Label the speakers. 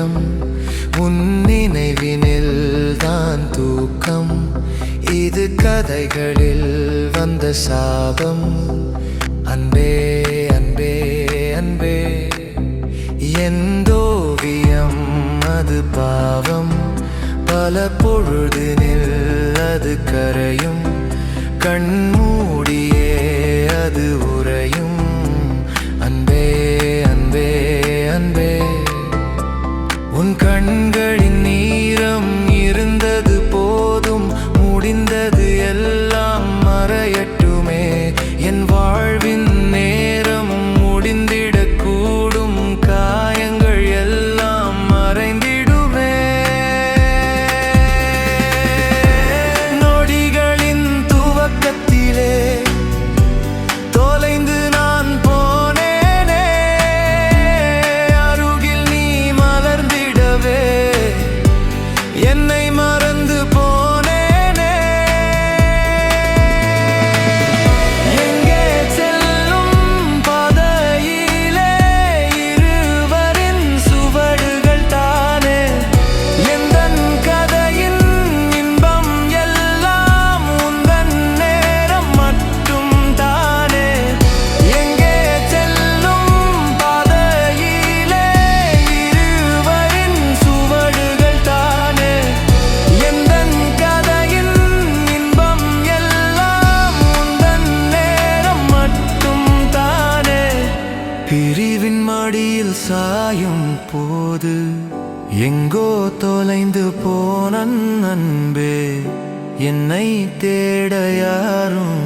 Speaker 1: நேரம் உன் நினைவினில் தான் தூக்கம். இது கதைகளில் வந்த சாபம். அன்பே அன்பே அன்பே எந்தோவியம் அது பாவம். பல பொழுதினில் அது கரையும். கண்மூடியே அது உறையும். அன்பே அன்பே அன்பே உன் கண்களின் நீரம் இருந்தது போதும். முடிந்தது எல்லாம் மறையட்டுமே. என் வாழ்வின் நேரம் முடிந்திடக்கூடும். காயங்கள் எல்லாம் மறைந்திடுமே. நொடிகளின் துவக்கத்திலே தொலைந்து நான் போனேனே. அருகில் நீ மலர்ந்திடவே என்னை மறந்து போனேனே. எங்கே செல்லும் பாதையிலே இருவரின் சுவடுகள் தானே. எந்தன் கதையின் இன்பம் எல்லாம் உந்தன் நேரம் மட்டும் தானே. எங்கே செல்லும் பாதையிலே இருவரின் சுவடுகள் தானே. எந்தன் கதையின் இன்பம் எல்லாம் உந்தன் நேரம் மட்டும் தானே. பிரிவின் மடியில் சாயும் போது எங்கோ தொலைந்து போன அன்பே. என்னை தேட யாரும்